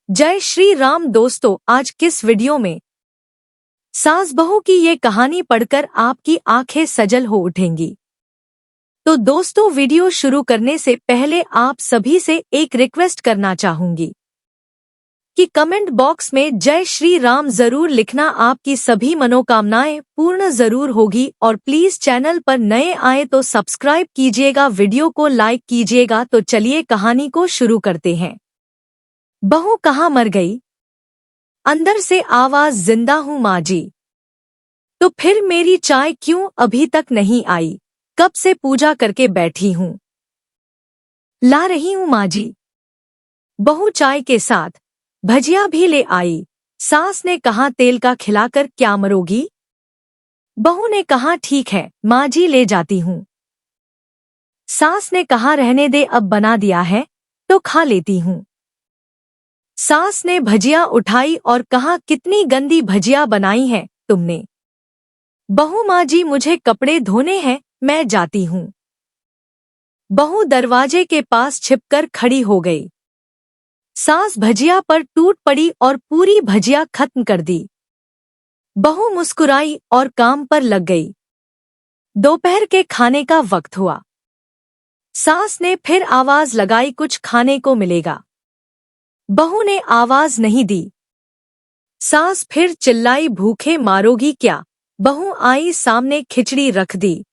जय श्री राम दोस्तों, आज किस वीडियो में सास बहू की ये कहानी पढ़कर आपकी आंखें सजल हो उठेंगी। तो दोस्तों, वीडियो शुरू करने से पहले आप सभी से एक रिक्वेस्ट करना चाहूंगी कि कमेंट बॉक्स में जय श्री राम जरूर लिखना। आपकी सभी मनोकामनाएं पूर्ण जरूर होगी और प्लीज चैनल पर नए आए तो सब्सक्राइब कीजिएगा, वीडियो को लाइक कीजिएगा। तो चलिए कहानी को शुरू करते हैं। बहू कहाँ मर गई? अंदर से आवाज, जिंदा हूँ माँ जी। तो फिर मेरी चाय क्यों अभी तक नहीं आई? कब से पूजा करके बैठी हूँ। ला रही हूँ माँ जी। बहू चाय के साथ भजिया भी ले आई। सास ने कहा, तेल का खिलाकर क्या मरोगी? बहू ने कहा, ठीक है माँ जी, ले जाती हूँ। सास ने कहा, रहने दे, अब बना दिया है तो खा लेती हूँ। सास ने भजिया उठाई और कहा, कितनी गंदी भजिया बनाई है तुमने। बहू, माँ जी मुझे कपड़े धोने हैं, मैं जाती हूँ। बहू दरवाजे के पास छिपकर खड़ी हो गई। सास भजिया पर टूट पड़ी और पूरी भजिया खत्म कर दी। बहू मुस्कुराई और काम पर लग गई। दोपहर के खाने का वक्त हुआ। सास ने फिर आवाज लगाई, कुछ खाने को मिलेगा। बहू ने आवाज नहीं दी। सास फिर चिल्लाई, भूखे मारोगी क्या? बहू आई, सामने खिचड़ी रख दी।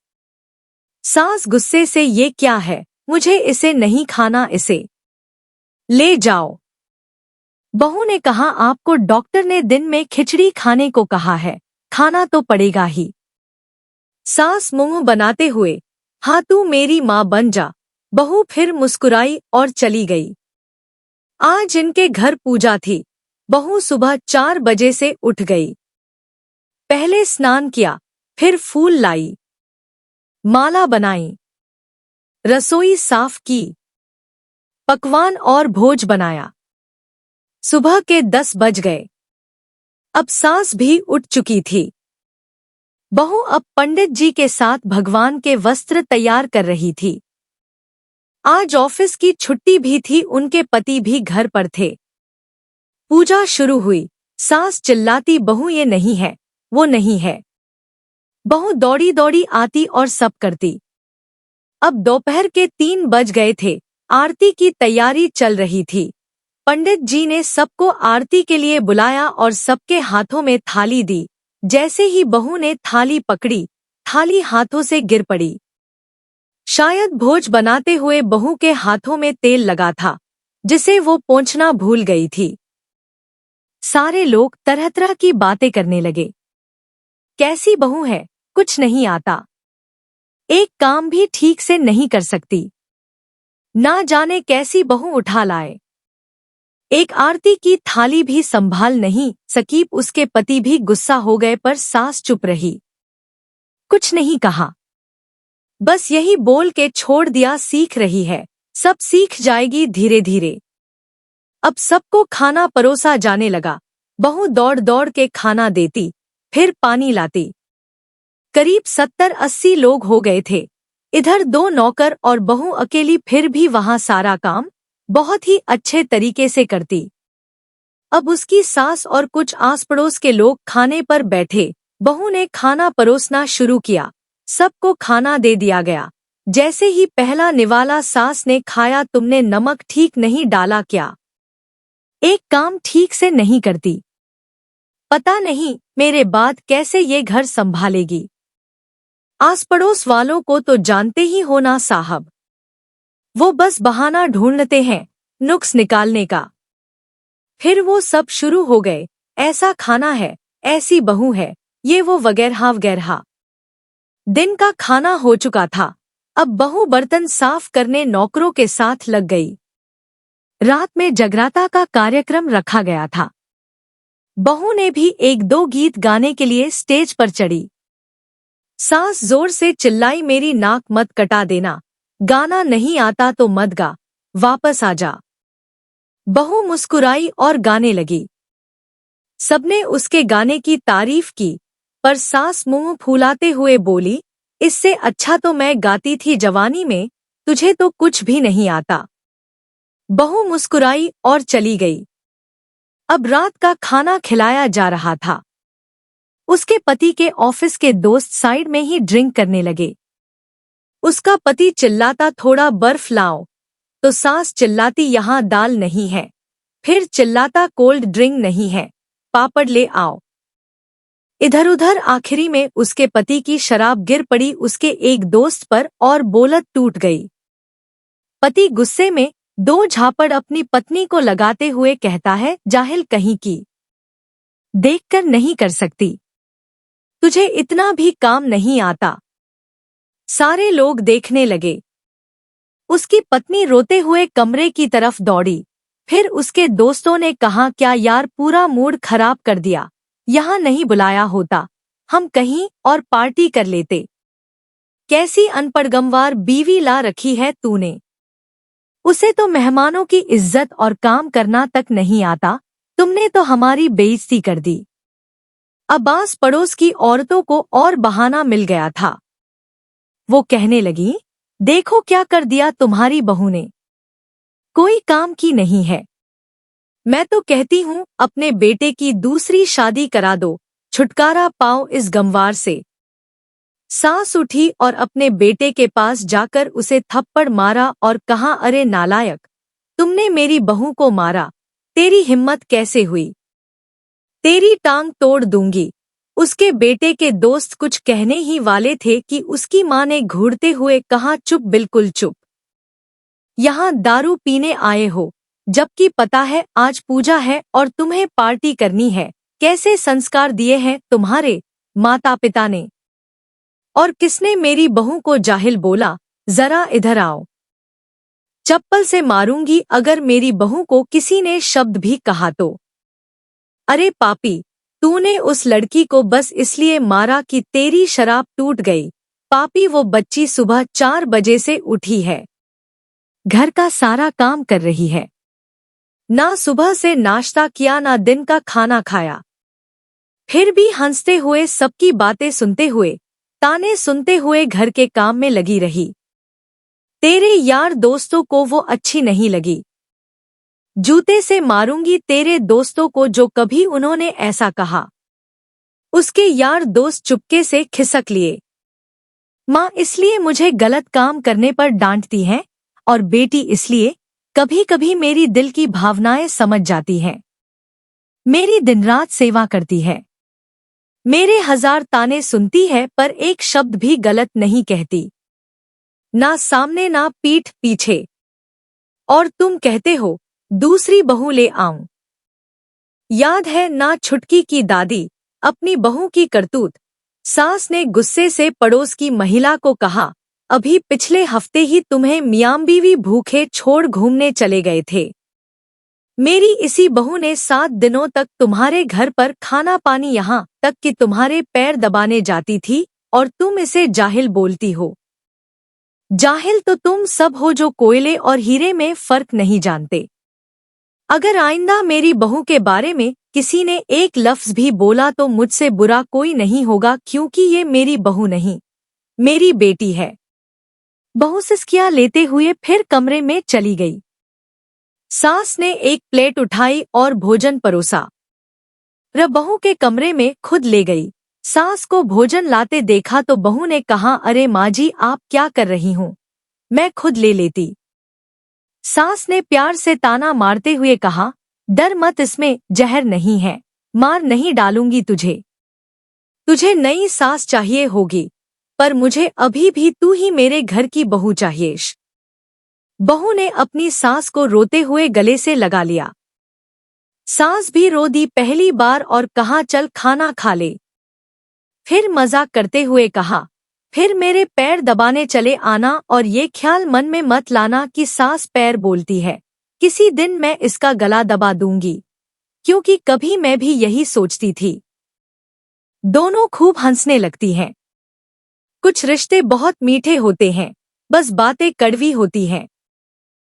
सास गुस्से से, ये क्या है? मुझे इसे नहीं खाना, इसे ले जाओ। बहू ने कहा, आपको डॉक्टर ने दिन में खिचड़ी खाने को कहा है, खाना तो पड़ेगा ही। सास मुंह बनाते हुए, हाँ तू मेरी माँ बन जा। बहू फिर मुस्कुराई और चली गई। आज इनके घर पूजा थी। बहू सुबह 4 बजे से उठ गई। पहले स्नान किया, फिर फूल लाई, माला बनाई, रसोई साफ की, पकवान और भोज बनाया। सुबह के 10 बज गए। अब सास भी उठ चुकी थी। बहू अब पंडित जी के साथ भगवान के वस्त्र तैयार कर रही थी। आज ऑफिस की छुट्टी भी थी, उनके पति भी घर पर थे। पूजा शुरू हुई। सास चिल्लाती, बहू ये नहीं है, वो नहीं है। बहू दौड़ी दौड़ी आती और सब करती। अब दोपहर के 3 बज गए थे। आरती की तैयारी चल रही थी। पंडित जी ने सबको आरती के लिए बुलाया और सबके हाथों में थाली दी। जैसे ही बहू ने थाली पकड़ी, थाली हाथों से गिर पड़ी। शायद भोज बनाते हुए बहू के हाथों में तेल लगा था, जिसे वो पोंछना भूल गई थी। सारे लोग तरह तरह की बातें करने लगे। कैसी बहू है, कुछ नहीं आता, एक काम भी ठीक से नहीं कर सकती, ना जाने कैसी बहू उठा लाए। एक आरती की थाली भी संभाल नहीं सकी। उसके पति भी गुस्सा हो गए, पर सास चुप रही, कुछ नहीं कहा, बस यही बोल के छोड़ दिया, सीख रही है, सब सीख जाएगी धीरे धीरे। अब सबको खाना परोसा जाने लगा। बहू दौड़ दौड़ के खाना देती, फिर पानी लाती। करीब 70-80 लोग हो गए थे। इधर 2 नौकर और बहू अकेली, फिर भी वहां सारा काम बहुत ही अच्छे तरीके से करती। अब उसकी सास और कुछ आस पड़ोस के लोग खाने पर बैठे। बहू ने खाना परोसना शुरू किया। सबको खाना दे दिया गया। जैसे ही पहला निवाला सास ने खाया, तुमने नमक ठीक नहीं डाला क्या? एक काम ठीक से नहीं करती, पता नहीं मेरे बाद कैसे ये घर संभालेगी। आस पड़ोस वालों को तो जानते ही हो ना साहब, वो बस बहाना ढूंढते हैं नुक्स निकालने का। फिर वो सब शुरू हो गए, ऐसा खाना है, ऐसी बहू है, ये वो वगैरह वगैरह। दिन का खाना हो चुका था। अब बहू बर्तन साफ करने नौकरों के साथ लग गई। रात में जगराता का कार्यक्रम रखा गया था। बहू ने भी 1-2 गीत गाने के लिए स्टेज पर चढ़ी। सास जोर से चिल्लाई, मेरी नाक मत कटा देना, गाना नहीं आता तो मत गा, वापस आ जा। बहू मुस्कुराई और गाने लगी। सबने उसके गाने की तारीफ की, पर सास मुंह फुलाते हुए बोली, इससे अच्छा तो मैं गाती थी जवानी में, तुझे तो कुछ भी नहीं आता। बहू मुस्कुराई और चली गई। अब रात का खाना खिलाया जा रहा था। उसके पति के ऑफिस के दोस्त साइड में ही ड्रिंक करने लगे। उसका पति चिल्लाता थोड़ा बर्फ लाओ, तो सास चिल्लाती यहाँ दाल नहीं है, फिर चिल्लाता कोल्ड ड्रिंक नहीं है, पापड़ ले आओ। इधर उधर आखिरी में उसके पति की शराब गिर पड़ी उसके एक दोस्त पर और बोलत टूट गई। पति गुस्से में 2 झापड़ अपनी पत्नी को लगाते हुए कहता है, जाहिल कहीं की, देखकर नहीं कर सकती, तुझे इतना भी काम नहीं आता। सारे लोग देखने लगे। उसकी पत्नी रोते हुए कमरे की तरफ दौड़ी। फिर उसके दोस्तों ने कहा, क्या यार पूरा मूड खराब कर दिया, यहाँ नहीं बुलाया होता, हम कहीं और पार्टी कर लेते। कैसी अनपढ़ बीवी ला रखी है तूने, उसे तो मेहमानों की इज्जत और काम करना तक नहीं आता, तुमने तो हमारी बेइज्जती कर दी। अब्बास पड़ोस की औरतों को और बहाना मिल गया था। वो कहने लगी, देखो क्या कर दिया तुम्हारी बहू ने, कोई काम की नहीं है। मैं तो कहती हूँ अपने बेटे की दूसरी शादी करा दो, छुटकारा पाओ इस गंवार से। सास उठी और अपने बेटे के पास जाकर उसे थप्पड़ मारा और कहा, अरे नालायक, तुमने मेरी बहू को मारा, तेरी हिम्मत कैसे हुई, तेरी टांग तोड़ दूंगी। उसके बेटे के दोस्त कुछ कहने ही वाले थे कि उसकी माँ ने घूरते हुए कहा, चुप, बिल्कुल चुप, यहाँ दारू पीने आए हो, जबकि पता है आज पूजा है और तुम्हें पार्टी करनी है। कैसे संस्कार दिए हैं तुम्हारे माता पिता ने, और किसने मेरी बहू को जाहिल बोला, जरा इधर आओ, चप्पल से मारूंगी अगर मेरी बहू को किसी ने शब्द भी कहा तो। अरे पापी, तूने उस लड़की को बस इसलिए मारा कि तेरी शराब टूट गई। पापी, वो बच्ची सुबह 4 बजे से उठी है, घर का सारा काम कर रही है, ना सुबह से नाश्ता किया ना दिन का खाना खाया, फिर भी हंसते हुए सबकी बातें सुनते हुए, ताने सुनते हुए घर के काम में लगी रही। तेरे यार दोस्तों को वो अच्छी नहीं लगी, जूते से मारूंगी तेरे दोस्तों को जो कभी उन्होंने ऐसा कहा। उसके यार दोस्त चुपके से खिसक लिए। माँ इसलिए मुझे गलत काम करने पर डांटती है और बेटी इसलिए कभी कभी मेरी दिल की भावनाएं समझ जाती है, मेरी दिन रात सेवा करती है, मेरे 1000 ताने सुनती है पर एक शब्द भी गलत नहीं कहती, ना सामने ना पीठ पीछे। और तुम कहते हो दूसरी बहू ले आऊं। याद है ना छुटकी की दादी, अपनी बहू की करतूत। सास ने गुस्से से पड़ोस की महिला को कहा, अभी पिछले हफ्ते ही तुम्हें मियां बीवी भूखे छोड़ घूमने चले गए थे। मेरी इसी बहू ने 7 दिनों तक तुम्हारे घर पर खाना पानी, यहाँ तक कि तुम्हारे पैर दबाने जाती थी और तुम इसे जाहिल बोलती हो। जाहिल तो तुम सब हो जो कोयले और हीरे में फर्क नहीं जानते। अगर आइंदा मेरी बहू के बारे में किसी ने एक लफ्ज भी बोला तो मुझसे बुरा कोई नहीं होगा, क्योंकि ये मेरी बहू नहीं, मेरी बेटी है। बहू सिसकियां लेते हुए फिर कमरे में चली गई। सास ने एक प्लेट उठाई और भोजन परोसा, बहू के कमरे में खुद ले गई। सास को भोजन लाते देखा तो बहू ने कहा, अरे माँ जी आप क्या कर रही हूँ, मैं खुद ले लेती। सास ने प्यार से ताना मारते हुए कहा, डर मत, इसमें जहर नहीं है, मार नहीं डालूंगी तुझे। तुझे नई सास चाहिए होगी, पर मुझे अभी भी तू ही मेरे घर की बहू चाहिएश। बहू ने अपनी सास को रोते हुए गले से लगा लिया। सास भी रो दी पहली बार और कहा, चल खाना खा ले। फिर मजाक करते हुए कहा, फिर मेरे पैर दबाने चले आना और ये ख्याल मन में मत लाना कि सास पैर बोलती है, किसी दिन मैं इसका गला दबा दूंगी, क्योंकि कभी मैं भी यही सोचती थी। दोनों खूब हंसने लगती हैं। कुछ रिश्ते बहुत मीठे होते हैं, बस बातें कड़वी होती हैं।